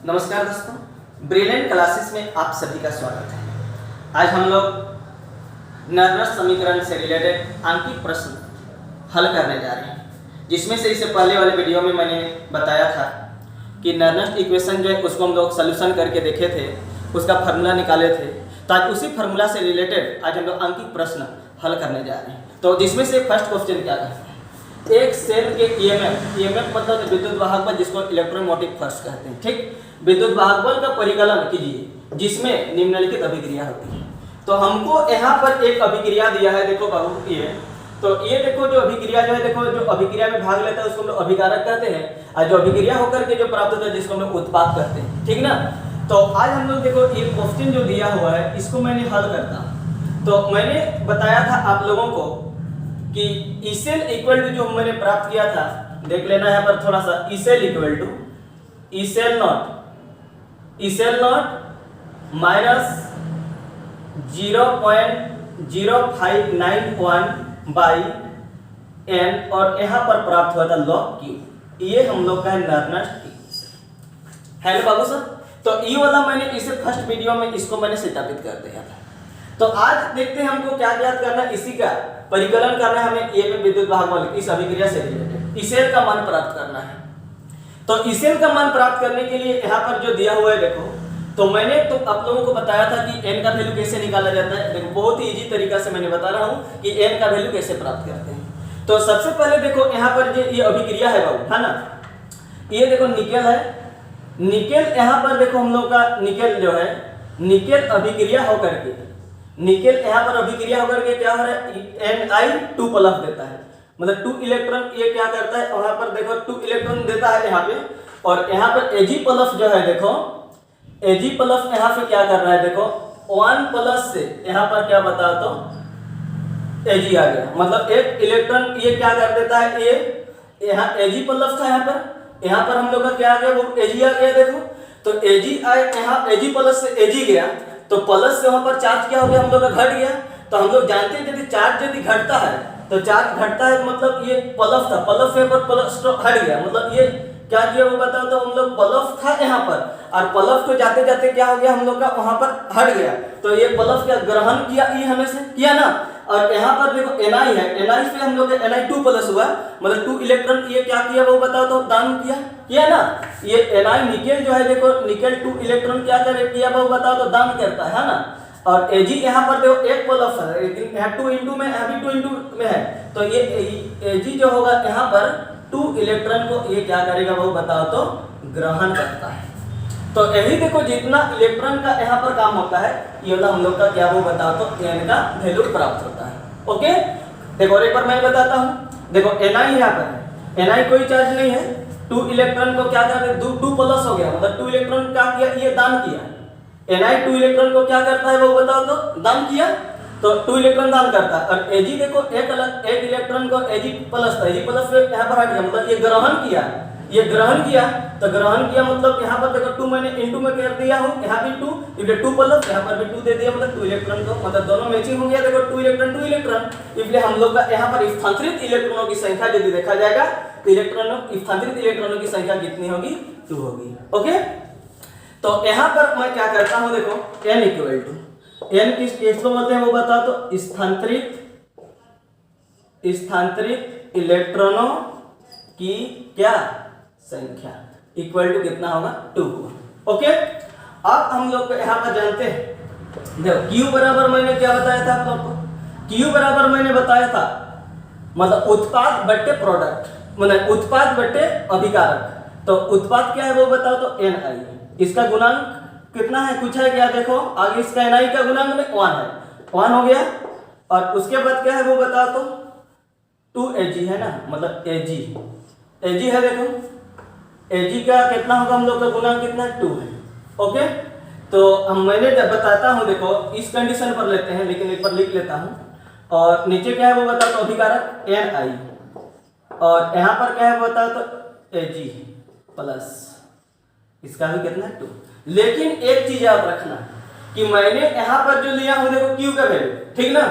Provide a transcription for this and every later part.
नमस्कार दोस्तों, brilliant classes में आप सभी का स्वागत है। आज हम लोग नर्नस समीकरण से रिलेटेड आंकिक प्रश्न हल करने जा रहे हैं, जिसमें से इससे पहले वाले वीडियो में मैंने बताया था कि नर्नस इक्वेशन जो है उसको हम लोग सोल्यूशन करके देखे थे, उसका फार्मूला निकाले थे, ताकि उसी फार्मूला से रिलेटेड आज हम लोग आंकिक प्रश्न हल करने जा रहे हैं। तो जिसमें से फर्स्ट क्वेश्चन क्या है, एक सेल के ईएमएफ मतलब विद्युत वाहक बल, जिसको इलेक्ट्रोमोटिव फोर्स कहते हैं। ठीक, विद्युत वाहक बल का परिकलन कीजिए जिसमें निम्नलिखित अभिक्रिया होती है। तो हमको यहाँ पर एक अभिक्रिया दिया है, देखो बाबू ये देखो जो अभिक्रिया जो है, देखो जो अभिक्रिया में भाग लेता है उसको हम लोग अभिकारक कहते हैं, और जो अभिक्रिया होकर के जो प्राप्त होता है जिसको हम लोग उत्पाद कहते हैं। ठीक ना। तो आज हम लोग देखो ये क्वेश्चन जो दिया हुआ है इसको मैंने हल करता। तो मैंने बताया था आप लोगों को कि इसेल इक्वल टू जो मैंने प्राप्त किया था, देख लेना यहाँ पर थोड़ा सा, इसेल इक्वल टू इसेल नॉट माइनस 0.0591 बाई एन, और यहाँ पर प्राप्त हुआ था लॉग क्यू। ये हम लोग का है नर्नस इक्वेशन है ना बाबू सर। तो ये वाला मैंने इसे फर्स्ट वीडियो में इसको मैंने सत्यापित कर दिया था। तो आज देखते हैं हमको क्या ज्ञात करना है, इसी का परिकलन करना है हमें ए में विद्युत वाहक बल इस अभिक्रिया से रिलेटेड इसेल का मान प्राप्त करना है। तो इसेल का मान प्राप्त करने के लिए यहाँ पर जो दिया हुआ है देखो, तो मैंने तो आप लोगों को बताया था कि एन का वैल्यू कैसे निकाला जाता है। देखो बहुत ही इजी तरीका से मैंने बता रहा हूँ कि एन का वैल्यू कैसे प्राप्त करते हैं। तो सबसे पहले देखो यहाँ पर जो ये अभिक्रिया है बाबू, है ना, ये देखो निकेल है, निकेल यहाँ पर देखो हम लोग का निकेल जो है, निकेल अभिक्रिया होकर के, निकेल यहाँ पर अभिक्रिया होकर के क्या हो रहा है, Ni2+ देता है, मतलब 2 इलेक्ट्रॉन ये क्या करता है, वहां पर देखो 2 इलेक्ट्रॉन देता है यहाँ पे, और यहाँ पर Ag+ जो है देखो, Ag+ यहाँ पे क्या कर रहा है देखो, 1+ से यहाँ पर क्या बताओ तो Ag आ गया, मतलब एक इलेक्ट्रॉन ये क्या कर देता है, ये यहाँ Ag+ था, यहाँ पर हम लोग का क्या आ गया, वो Ag आ गया देखो। तो Ag आए, यहाँ Ag+ से Ag गया, तो प्लस से वहां पर चार्ज क्या हो गया, हम लोग का घट गया। तो हम लोग जानते हैं यदि चार्ज यदि घटता है तो चार्ज घटता है, मतलब ये प्लस था, प्लस से पर प्लस तो हट गया, मतलब ये क्या किया वो बताओ तो, हम लोग प्लस था यहाँ पर, और प्लस को जाते जाते क्या हो गया, हम लोग का वहां पर हट गया। तो ये प्लस का ग्रहण किया, ये हमें से किया ना, और यहाँ पर देखो Ni है, Ni से हम लोग Ni2+ हुआ, मतलब 2 इलेक्ट्रॉन ये क्या किया वो बताओ तो दान किया ना। ये Ni निकेल जो है देखो, निकेल 2 इलेक्ट्रॉन क्या करे किया वो बताओ तो दान करता है ना। और Ag यहाँ पर देखो 1+ है, लेकिन यहाँ 2 इंटू में, अभी 2 इंटू में है, तो ये Ag जो होगा यहाँ पर 2 इलेक्ट्रॉन को ये क्या करेगा वो बताओ तो ग्रहण करता है। तो यही देखो जितना इलेक्ट्रॉन का यहाँ पर काम होता है, ये वाला हम लोग का क्या वो बताओ तो n का वैल्यू प्राप्त होता है। ओके, देखो और एक बार मैं बताता हूँ, देखो Ni यहाँ पर है, Ni कोई चार्ज नहीं है, 2 इलेक्ट्रॉन को क्या कर 2+ हो गया, मतलब 2 इलेक्ट्रॉन क्या किया, ये दान किया। Ni 2 इलेक्ट्रॉन को क्या करता है वो बताओ तो दान किया, तो 2 इलेक्ट्रॉन दान करता है। और Ag देखो एक इलेक्ट्रॉन को Ag+ था, Ag+ से यहाँ पर हट गया, मतलब ये ग्रहण किया, ये ग्रहण किया। तो ग्रहण किया मतलब यहाँ पर देखो 2 मैंने इंटू में कर दिया हूँ, यहाँ भी 2, इसलिए 2+, यहाँ पर भी 2 दे दिया, मतलब 2 इलेक्ट्रॉन को, मतलब दोनों मैचिंग हो गया। देखो 2 इलेक्ट्रॉन, इसलिए हम लोग का यहाँ पर स्थानांतरित इलेक्ट्रॉनों की संख्या यदि देखा जाएगा तो स्थानांतरित इलेक्ट्रॉनों की संख्या कितनी होगी, 2 होगी। ओके, तो यहाँ पर मैं क्या करता हूँ देखो, n इक्वल टू, n किसको बोलते हैं वो बताओ तो स्थानांतरित इलेक्ट्रॉनों की क्या संख्या इक्वल टू कितना होगा, 2 होगा। ओके, अब हम लोग यहाँ पर जानते हैं, देखो Q बराबर मैंने क्या बताया था आप लोग को, Q बराबर मैंने बताया था मतलब उत्पाद बट्टे प्रोडक्ट, मतलब उत्पाद बट्टे अभिकारक। तो उत्पाद क्या है वो बताओ तो Ni, इसका गुणांक कितना है, कुछ है क्या, देखो आगे इसका Ni का गुणांक में 1 है, 1 हो गया। और उसके बाद क्या है वो बताओ तो 2Ag है ना, मतलब Ag है, देखो Ag का कितना होगा, हम लोग का गुणांक कितना है, 2 है। ओके, तो हम मैंने जब बताता हूँ देखो इस कंडीशन पर लेते हैं, लेकिन एक बार लिख लेता हूँ, और नीचे क्या है वो बताओ तो अभिकारक Ni, और यहाँ पर क्या है वो बताओ तो Ag+, इसका भी कितना है, 2। लेकिन एक चीज याद रखना कि मैंने यहाँ पर जो लिया हूँ देखो Q का वैल्यू, ठीक ना,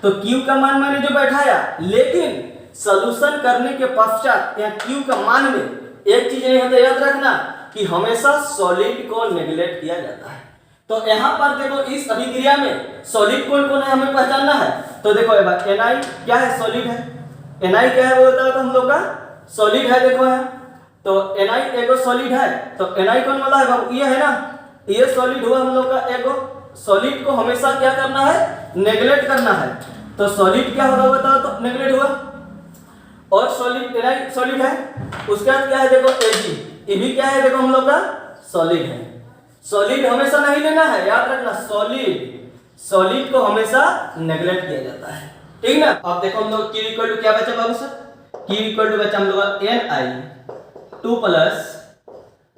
तो Q का मान मैंने जो बैठाया, लेकिन सॉल्यूशन करने के पश्चात यहाँ Q का मान में एक चीज नहीं होता, याद रखना कि हमेशा सॉलिड को नेग्लेक्ट किया जाता है। तो यहाँ पर देखो इस अभिक्रिया में सॉलिड कौन कौन है हमें पहचानना है। तो देखो Na क्या है, सॉलिड है। Na क्या है वो बताओ तो हम लोग का सॉलिड है। देखो यहाँ तो Na एगो सॉलिड है। तो Na कौन वाला है बाबू, ये है ना, ये सॉलिड हुआ हम लोग का एगो। सॉलिड को हमेशा क्या करना है, नेग्लेक्ट करना है। तो सॉलिड क्या होगा बताओ तो नेग्लेक्ट हुआ। और सॉलिड Na सॉलिड है, उसके बाद क्या है देखो Ag, ये भी क्या है देखो हम लोग का सॉलिड है। सॉलिड हमेशा नहीं लेना है, याद रखना सॉलिड को हमेशा नेग्लेक्ट किया जाता है, ठीक ना। अब देखो हम लोग Q इक्वल टू क्या बचा बाबू सर, Q इक्वल टू बचा हम लोग का Ni 2 प्लस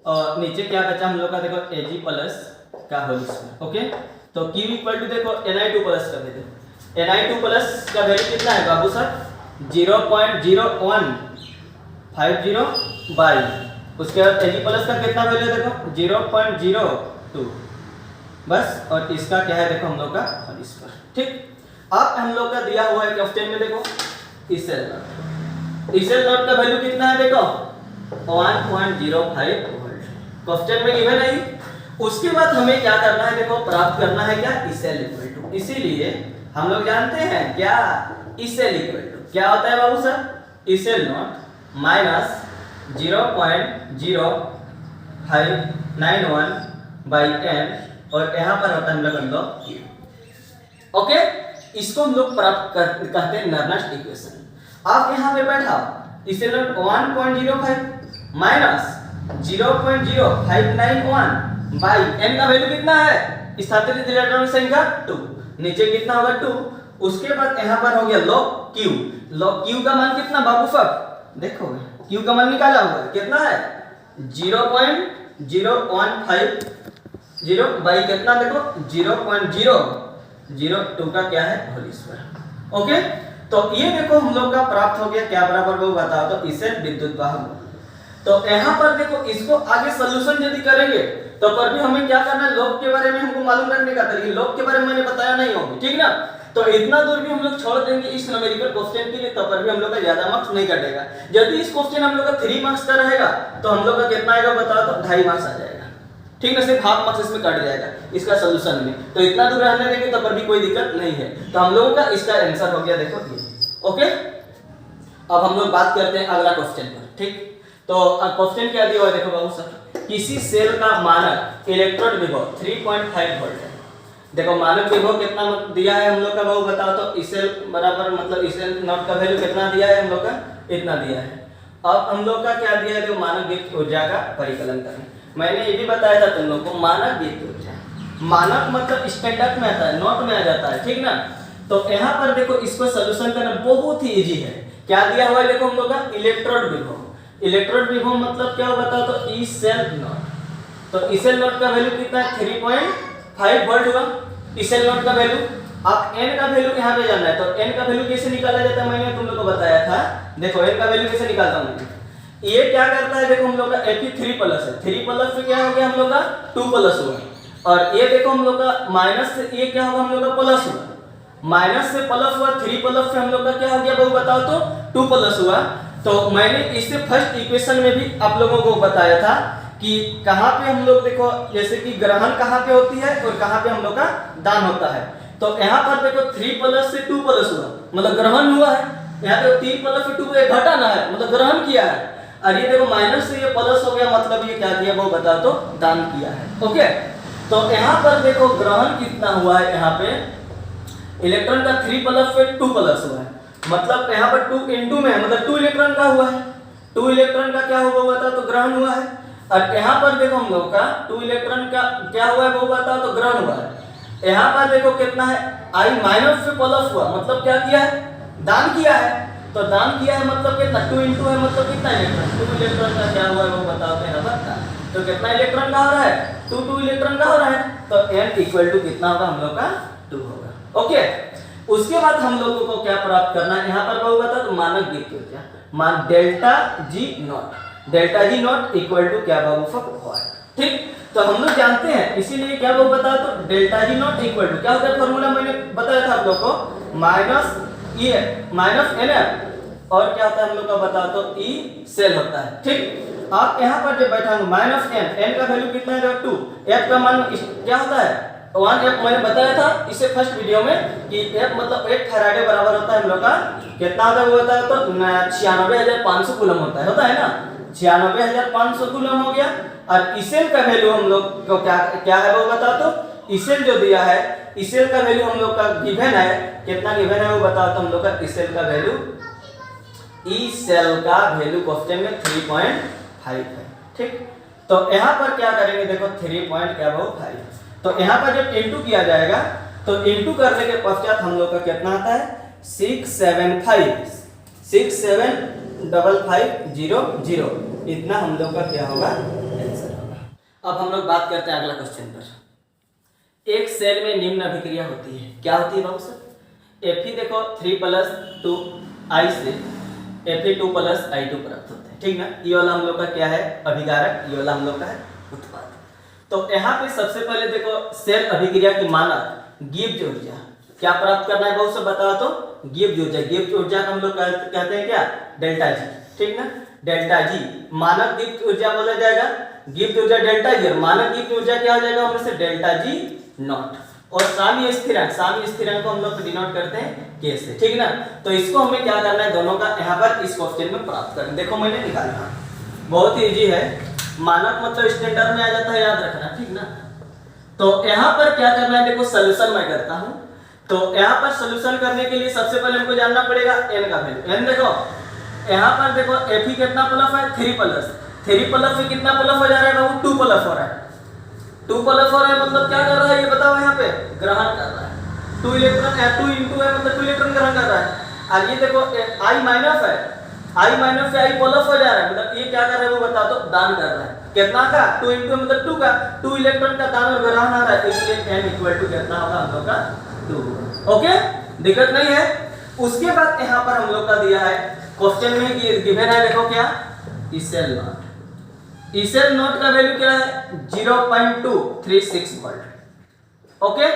और नीचे क्या बचा हम लोग का देखो Ag प्लस का होल स्क्वायर। ओके, तो Q इक्वल टू देखो Ni2 प्लस का वैल्यू, Ni2 प्लस का वैल्यू कितना है बाबू सर 0.0150 बाई, उसके बाद Ag प्लस का कितना वैल्यू देखो 0.02 बस, और इसका क्या है देखो हम लोग का होल स्क्वायर, ठीक। अब हम लोग का दिया हुआ है क्वेश्चन में देखो इसेल नॉट का वैल्यू कितना है देखो 1.05 वोल्ट, क्वेश्चन में गिवन है। उसके बाद हमें क्या करना है देखो, प्राप्त करना है क्या, इसेल इक्वल टू। इसीलिए हम लोग जानते हैं क्या, इसेल इक्वल टू क्या होता है बाबू सर, इसेल नॉट माइनस 0.0591 बाई n, और यहाँ पर होता है हम लोग Q। ओके, इसको हम लोग प्राप्त कहते हैं नर्नेस्ट इक्वेशन। आप यहाँ पे बैठाओ इसेल नॉट 1.05 माइनस 0.0591 बाई n का वैल्यू कितना है, स्थानांतरित इलेक्ट्रॉन संख्या 2, नीचे कितना होगा 2। उसके बाद यहाँ पर हो गया log Q का मान कितना बाबू साहब देखो, Q का मान निकाला हुआ है कितना है 0.0150 बाई कितना देखो 0.002 का क्या है होल स्क्वायर। ओके, तो ये देखो हम लोग का प्राप्त हो गया क्या बराबर वो बताओ तो इसे विद्युत वाहक। तो यहाँ पर देखो इसको आगे सोल्यूशन यदि करेंगे तो पर भी हमें क्या करना है, लॉग के बारे में हमको मालूम रखने का तरीका, लॉग के बारे में मैंने बताया नहीं होगा, ठीक ना। तो इतना दूर भी हम लोग छोड़ देंगे इस न्यूमेरिकल क्वेश्चन के लिए, तब पर भी हम लोग का ज्यादा मार्क्स नहीं कटेगा। यदि इस क्वेश्चन हम लोग का 3 मार्क्स का रहेगा तो हम लोग का कितना आएगा बताओ तो 2.5 मार्क्स आ जाएगा, ठीक ना, सिर्फ हाफ मार्क्स इसमें कट जाएगा इसका सोल्यूशन में। तो इतना दूर रहने देंगे तब पर भी कोई दिक्कत नहीं है। तो हम लोगों का इसका आंसर हो गया देखो ये। ओके, अब हम लोग बात करते हैं अगला क्वेश्चन पर, ठीक। तो क्वेश्चन क्या दिया हुआ है देखो बाबू सर, किसी सेल का मानक इलेक्ट्रोड विभव 3.5 वोल्ट है। देखो मानक विभव कितना दिया है हम लोग का बाबू बताओ तो इसेल बराबर मतलब इसेल नॉट का वैल्यू कितना दिया है हम लोग का, इतना दिया है। अब हम लोग का क्या दिया है देखो, मानक दीप्त ऊर्जा का परिकलन करें। मैंने ये भी बताया था तुम लोग को, मानक दीप्त ऊर्जा, मानक मतलब स्टैंडर्ड में आता है, नोट में आ जाता है, ठीक ना। तो यहाँ पर देखो इसको सोल्यूशन करना बहुत ही इजी है। क्या दिया हुआ है देखो हम लोग का इलेक्ट्रोड विभव, इलेक्ट्रोड विभव मतलब क्या हो बताओ तो ई सेल नॉट। तो ई सेल नॉट का वैल्यू कितना है 3.5 वोल्ट हुआ ई सेल नॉट का वैल्यू। अब n का वैल्यू यहाँ पे जानना है, तो n का वैल्यू कैसे निकाला जाता है मैंने तुम लोग को बताया था। देखो n का वैल्यू कैसे निकालता हूँ, ये क्या करता है देखो हम लोग का Fe3 प्लस है, 3 प्लस से क्या हो गया हम लोग का 2 प्लस हुआ, और ये देखो हम लोग का माइनस से ये क्या होगा हम लोग का प्लस हुआ, माइनस से प्लस हुआ, 3 प्लस से हम लोग का क्या हो गया वो बताओ तो 2 प्लस हुआ। तो मैंने इससे फर्स्ट इक्वेशन में भी आप लोगों को बताया था कि कहाँ पे हम लोग देखो जैसे कि ग्रहण कहाँ पे होती है और कहाँ पे हम लोग का दान होता है। तो यहाँ पर देखो 3 प्लस से 2 प्लस हुआ मतलब ग्रहण हुआ है, यहाँ पे 3 प्लस से 2 घटाना है मतलब ग्रहण किया है, और ये देखो माइनस से ये प्लस हो गया मतलब ये क्या किया वो बता तो दान किया है। ओके, तो यहाँ पर देखो ग्रहण कितना हुआ है, यहाँ पे इलेक्ट्रॉन का 3 प्लस से 2 प्लस हुआ है, मतलब यहाँ पर 2 into में है मतलब 2 इलेक्ट्रॉन का हुआ है, 2 इलेक्ट्रॉन का क्या हुआ बताओ तो ग्रहण हुआ है। और यहाँ पर देखो हम लोग का 2 इलेक्ट्रॉन का क्या हुआ है वो बताओ तो ग्रहण हुआ है। यहाँ पर देखो कितना है I माइनस से प्लस हुआ मतलब क्या किया है दान किया है, तो दान किया है मतलब कितना 2 into है मतलब कितना इलेक्ट्रॉन 2 इलेक्ट्रॉन का क्या हुआ है वो बताओ तो यहाँ पर, तो कितना इलेक्ट्रॉन का हो रहा है 2 इलेक्ट्रॉन का हो रहा है, तो n इक्वल टू कितना होगा हम लोग का 2 होगा। ओके, उसके बाद हम लोगों को क्या प्राप्त करना है यहाँ पर बहु बता तो मानक दीप्त ऊर्जा मान delta G not equal to क्या बाबू है, ठीक। तो हम लोग जानते हैं इसीलिए क्या बाबू बता तो delta G not equal to क्या होता है, फॉर्मूला मैंने बताया था आप लोग को माइनस एन और क्या होता है हम लोग का बता तो ई सेल होता है, ठीक। आप यहाँ पर जब बैठाऊंगा माइनस एन, एन का वैल्यू कितना है 2, एफ का मान क्या होता है 1 एफ, मैंने बताया था इससे फर्स्ट वीडियो में कि एफ मतलब 1 फैराडे बराबर होता है हम लोग का कितना होता है वो बताया तो 96,500 कूलम होता है ना, 96,500 कूलम हो गया। और इसेल का वैल्यू हम लोग को क्या है वो बता तो इसेल जो दिया है, इसेल का वैल्यू हम लोग का गिवन है, कितना गिवन है वो बताओ तो हम लोग का इसेल का वैल्यू, ई सेल का वैल्यू क्वेश्चन में 3.5 है। ठीक, तो यहाँ पर क्या करेंगे देखो 3.5, तो यहाँ पर जब इनटू किया जाएगा तो इनटू करने के पश्चात हम लोग का कितना आता है 675,000 इतना हम लोग का क्या होगा आंसर होगा। अब हम लोग बात करते हैं अगला क्वेश्चन पर। एक सेल में निम्न अभिक्रिया होती है, क्या होती है बाबू सर? Fe देखो 3+2i से Fe2 + i2 प्राप्त होता है, ठीक ना। ये वाला हम लोग का क्या है अभिकारक, ये वाला हम लोग का है उत्पाद। तो यहाँ पे सबसे पहले देखो सेल अभिक्रिया की मानक गिब्स ऊर्जा क्या प्राप्त करना है बहुत से बताओ तो गिब्स ऊर्जा, गिब्स ऊर्जा को हम लोग कहते हैं क्या डेल्टा जी, ठीक ना। डेल्टा जी मानक गिब्स ऊर्जा बोला जाएगा, गिब्स ऊर्जा डेल्टा जी, मानक गिब्स ऊर्जा क्या हो जाएगा हमसे से डेल्टा जी नॉट। और साम्य स्थिरांक को हम लोग डिनोट करते हैं के से, ठीक ना। तो इसको हमें क्या करना है दोनों का यहाँ पर इस क्वेश्चन में प्राप्त करना। देखो मैंने निकाला, बहुत ही इजी है, मानक मतलब स्टैंडर्ड में आ जाता है, याद रखना, ठीक ना। तो यहाँ पर क्या करना है देखो सॉल्यूशन मैं करता हूँ। तो यहाँ पर सॉल्यूशन करने के लिए सबसे पहले हमको जानना पड़ेगा n का वैल्यू। n देखो यहाँ पर देखो Fe कितना प्लस है 3 प्लस से कितना प्लस हो जा रहा है बाबू 2 प्लस हो रहा है, 2 प्लस हो रहा है मतलब क्या कर रहा है ये बताओ, यहाँ पे ग्रहण कर रहा है 2 इलेक्ट्रॉन, 2 into है मतलब 2 इलेक्ट्रॉन ग्रहण कर रहा है। और ये देखो I माइनस है, I माइनस से I प्लस हो जा रहा है मतलब ये क्या कर रहा है वो बताओ तो दान कर रहा है, कितना का 2 into मतलब 2 का, 2 इलेक्ट्रॉन का दान और ग्रहण आ रहा है, इसलिए n इक्वल टू कितना होगा हम लोग का 2। ओके, दिक्कत नहीं है। उसके बाद यहाँ पर हम लोग का दिया है क्वेश्चन में गिवन है देखो क्या इसेल नॉट, इसेल नॉट का वैल्यू क्या है 0.236 वोल्ट। ओके,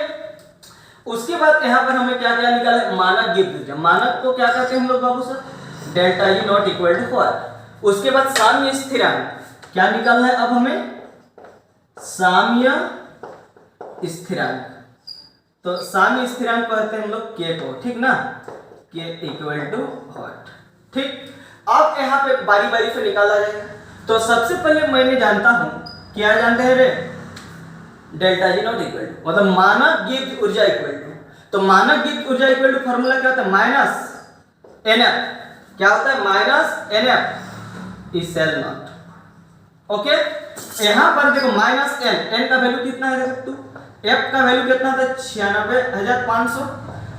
उसके बाद यहाँ पर हमें क्या क्या निकाला है मानक गिब्स ऊर्जा, मानक को क्या कहते हैं हम लोग Babu sir delta G not equal to 4। उसके बाद साम्य स्थिरांक क्या निकालना है अब हमें साम्य स्थिरांक, तो साम्य स्थिरांक कहते हैं हम लोग के को, ठीक ना, के इक्वल टू व्हाट। ठीक, अब यहाँ पे बारी बारी से निकाला जाएगा। तो सबसे पहले मैंने जानता हूं क्या जानते हैं रे delta G not equal to मतलब मानक गिब्स ऊर्जा इक्वल टू, तो मानक गिब्स ऊर्जा इक्वल टू फार्मूला क्या होता है माइनस NF, क्या होता है माइनस NF इसेल नॉट। ओके, यहाँ पर देखो माइनस n का वैल्यू कितना है देखो 2, F का वैल्यू कितना था 96,500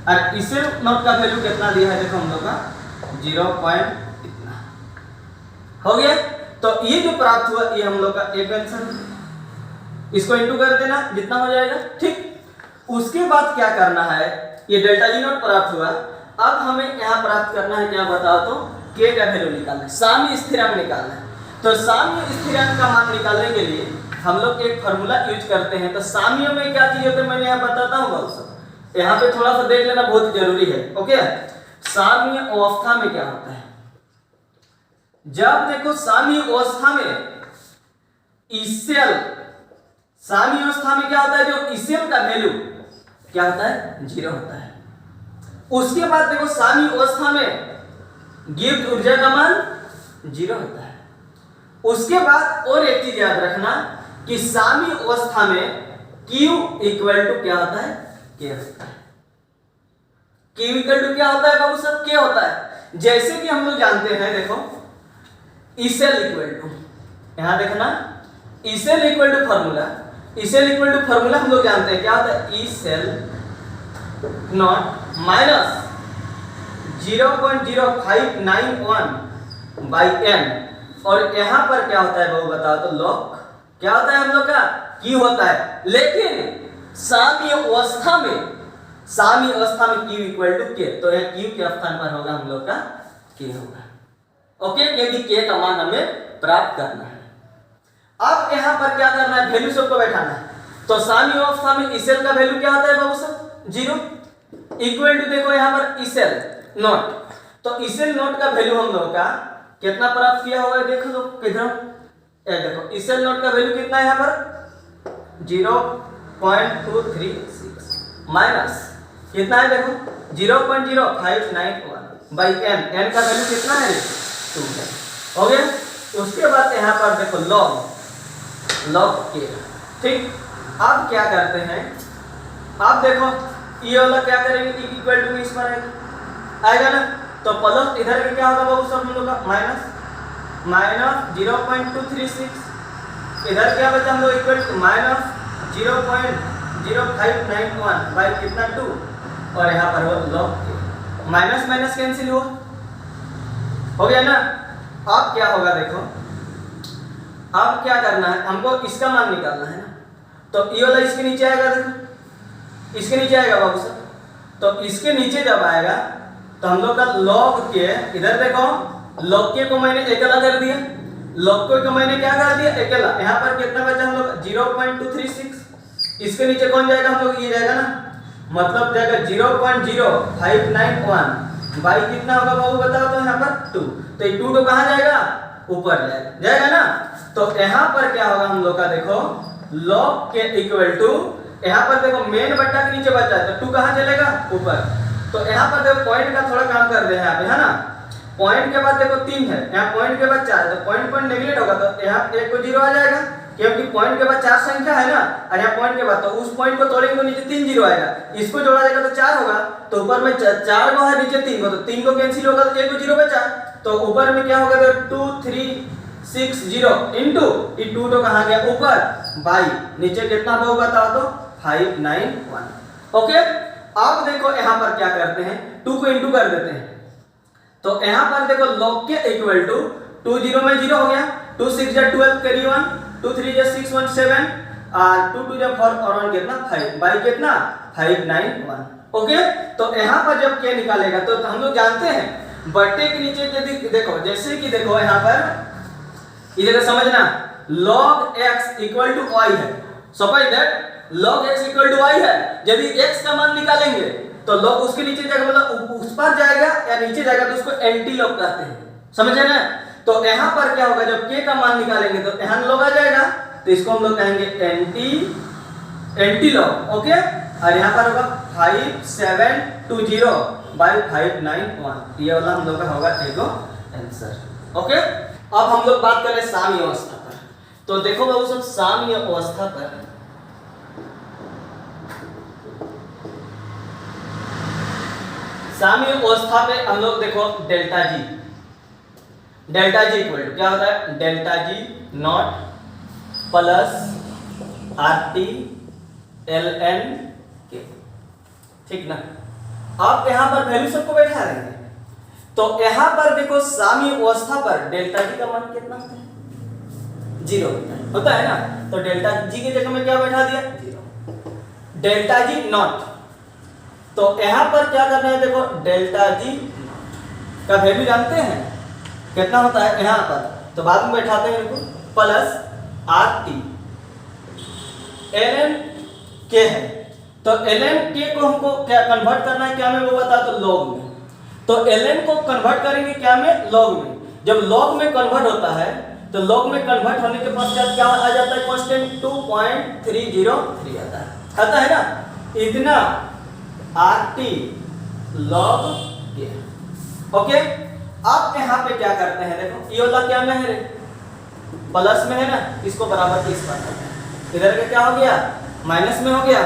और इसेल नॉट का वैल्यू कितना दिया है देखो हम लोग का 0 इतना हो गया। तो ये जो प्राप्त हुआ ये हम लोग का एक आंसर, इसको इनटू कर देना जितना हो जाएगा। ठीक, उसके बाद क्या करना है ये डेल्टा जी नॉट प्राप्त हुआ, अब हमें यहाँ प्राप्त करना है क्या बताओ तो k का वैल्यू निकालना है, साम्य स्थिरांक निकालना है। तो साम्य स्थिरांक का मान निकालने के लिए हम लोग एक फार्मूला यूज करते हैं। तो साम्य में क्या चीज होता है मैंने यहाँ बताता हूँ बहुत सब, यहाँ पे थोड़ा सा देख लेना बहुत जरूरी है। ओके, साम्य अवस्था में क्या होता है, जब देखो साम्य अवस्था में इसेल, साम्य अवस्था में क्या होता है जो इसेल का वैल्यू क्या होता है 0 होता है। उसके बाद देखो साम्य अवस्था में गिब्स ऊर्जा का मान 0 होता है। उसके बाद और एक चीज याद रखना कि साम्य अवस्था में Q इक्वल टू क्या होता है K होता है। Q इक्वल टू क्या होता है बाबू सब K होता है। जैसे कि हम लोग जानते हैं देखो इसेल इक्वल टू, यहां देखना इसेल इक्वल टू फार्मूला, इसेल इक्वल टू फार्मूला हम लोग जानते हैं क्या होता है इसेल नॉट माइनस 0.0591 बाई n, और यहां पर क्या होता है वो बताओ तो लॉग क्या होता है हम लोग का Q होता है। लेकिन साम्य अवस्था में Q इक्वल टू K, तो यह Q के स्थान पर होगा हम लोग का K होगा। ओके, क्योंकि K का मान हमें प्राप्त करना है। अब यहाँ पर क्या करना है वैल्यू सबको बैठाना है। तो साम्य अवस्था में इसेल का वैल्यू क्या होता है बाबू सब 0 इक्वल टू देखो यहाँ पर इसेल नॉट, तो इसेल नॉट का वैल्यू हम लोग का कितना प्राप्त किया हुआ है देख लो किधर ये देखो इस सेल नोट का वैल्यू कितना है यहाँ पर 0.236 माइनस कितना है देखो 0.0591 बाई n का वैल्यू कितना है 2 है। हो गया। उसके बाद यहाँ पर देखो log के, ठीक। अब क्या करते हैं, अब देखो ये वाला क्या करेंगे, इक्वल टू इस पर आएगा ना, तो प्लस इधर का क्या होगा बाबू सब हम लोग का माइनस 0.236, इधर क्या बचा हम लोग इक्वल टू माइनस 0.0591 बाई कितना 2, और यहाँ पर वो log के, माइनस माइनस कैंसिल हुआ, हो गया ना। अब क्या होगा देखो, अब क्या करना है हमको, इसका मान निकालना है ना, तो ये वाला इसके नीचे आएगा, देखो इसके नीचे आएगा बाबू साहब, तो इसके नीचे जब आएगा तो हम लोग का log के, इधर देखो log के को मैंने अकेला कर दिया, log को मैंने क्या कर दिया अकेला, यहाँ पर कितना बचा हम लोग 0.236, इसके नीचे कौन जाएगा हम लोग, ये जाएगा ना, मतलब जाएगा 0.0591 बाई कितना होगा बाबू बताओ तो यहाँ पर 2, तो ये 2 तो कहाँ जाएगा, ऊपर जाएगा ना। तो यहाँ पर क्या होगा हम लोग का देखो log के इक्वल टू, यहाँ पर देखो मेन बट्टा के नीचे बचा है, तो 2 कहाँ चलेगा ऊपर, तो यहाँ पर देखो पॉइंट का थोड़ा काम कर दे यहाँ पे, है ना, पॉइंट के बाद देखो 3 है, यहाँ पॉइंट के बाद 4 है, तो पॉइंट नेगलेक्ट होगा, तो यहाँ 1 को 0 आ जाएगा, क्योंकि पॉइंट के बाद 4 संख्या है ना, और यहाँ पॉइंट के बाद, तो उस पॉइंट को तोड़ेंगे तो नीचे 3 0 आएगा, इसको जोड़ा जाएगा तो 4 होगा, तो ऊपर में 4 को है, नीचे 3 को, तो 3 को कैंसिल होगा, तो 1 को 0 बचा, तो ऊपर में क्या होगा, तो 2360 इनटू ये 2 तो कहाँ गया ऊपर, बाई नीचे कितना होगा बताओ तो 591। ओके। अब देखो यहाँ पर क्या करते हैं, 2 को इनटू कर देते हैं, तो यहाँ पर देखो log के इक्वल टू 2 0 में 0 हो गया, 2 6 जा 12 कैरी 1, 2 3 जा 6 1 7 और 2 2 जा 4 और 1 कितना 5 बाई कितना 591। ओके। तो यहाँ पर जब क्या निकालेगा तो हम लोग जानते हैं बट्टे के नीचे यदि देखो, जैसे कि देखो यहाँ पर इधर समझना log x equal to y है, suppose that log x equal to y है, यदि x का मान निकालेंगे तो log उसके नीचे जाएगा, मतलब उस पर जाएगा या नीचे जाएगा, तो उसको एंटी log कहते हैं, समझे ना। तो यहाँ पर क्या होगा, जब k का मान निकालेंगे तो यहाँ log आ जाएगा, तो इसको हम लोग कहेंगे एंटी log। ओके। और यहाँ पर होगा 5720 बाई 591, ये वाला हम लोग का होगा एगो आंसर। ओके। अब हम लोग बात करें साम्य अवस्था पर, तो देखो बाबू सब साम्य अवस्था पर पे हम लोग देखो डेल्टा जी इक्वल टू क्या होता है, delta G not plus RT ln के, ठीक ना। आप यहाँ पर वैल्यू सबको बैठा देंगे, तो यहाँ पर देखो साम्य अवस्था पर डेल्टा जी का मान कितना होता है, 0 होता है ना, तो डेल्टा जी की जगह में क्या बैठा दिया 0, डेल्टा जी नॉट, तो यहाँ पर क्या करना है देखो डेल्टा जी का वैल्यू जानते हैं कितना होता है यहाँ पर, तो बाद में बैठाते हैं इनको, प्लस RT ln के है, तो ln के को हमको क्या कन्वर्ट करना है क्या में, वो बता तो log में, तो ln को कन्वर्ट करेंगे क्या में, log में। जब log में कन्वर्ट होता है तो log में कन्वर्ट होने के पश्चात क्या आ जाता है, कांस्टेंट 2.303 आता है ना, इतना RT log के। ओके। अब यहाँ पे क्या करते हैं देखो, ये वाला क्या में है रे, प्लस में है ना, इसको बराबर इस पर, इधर का क्या हो गया माइनस में हो गया,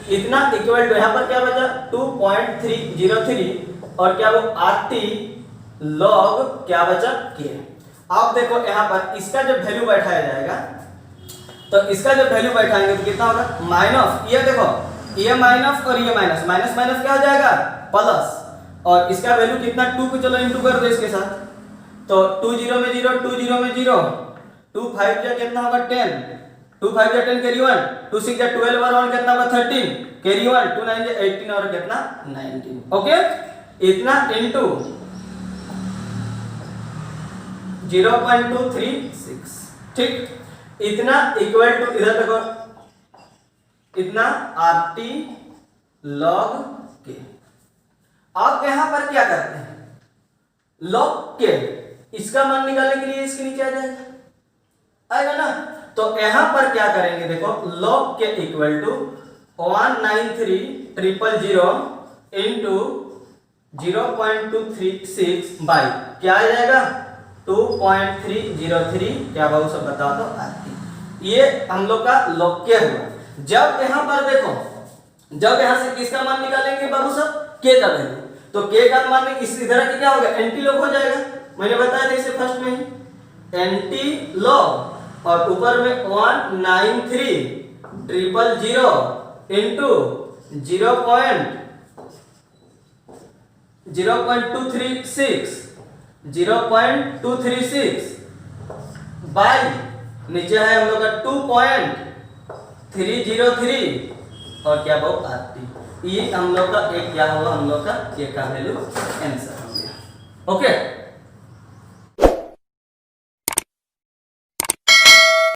इतना इक्वल टू यहाँ पर क्या बचा 2.303 और क्या वो RT log क्या बचा के। अब देखो यहाँ पर इसका जब वैल्यू बैठाया जाएगा, तो इसका जब वैल्यू बैठाएंगे तो कितना होगा, माइनस, ये देखो ये माइनस और ये माइनस, माइनस माइनस क्या हो जाएगा प्लस, और इसका वैल्यू कितना 2 को चलो इंटू कर दो इसके साथ, तो 2 0 में 0, 2 0 में 0, 2 5 जा कितना होगा 10, 2 5 जा 10 कैरी 1, 2 6 जा 12 और 1 कितना होगा 13 कैरी 1, 2 9 जा 18 और कितना 19। ओके। इतना इनटू 0.236, ठीक, इतना इक्वल टू इधर देखो इतना RT log के। अब यहां पर क्या करते हैं, log के इसका मान निकालने के लिए इसके नीचे आ जाएगा, आएगा ना। तो यहां पर क्या करेंगे देखो, log के इक्वल टू 193,000 इंटू 0.236 बाई क्या आ जाएगा 2.303, क्या बाबू सब बता दो आती। ये हम लोग का log के हुआ। जब यहां पर देखो, जब यहां से किसका मान निकालेंगे बाबू सब, के का वैल्यू, तो के का मान इस इधर की क्या होगा, एंटी लॉग हो जाएगा। मैंने बताया था इसे फर्स्ट में ही, एंटी लॉग और ऊपर में 193,000 इंटू 0.236 बाई नीचे है हम लोग का 2.303 और क्या बहुत आती। ये हम लोग का एक क्या हुआ, हम लोग का के का वैल्यू आंसर हो गया। ओके।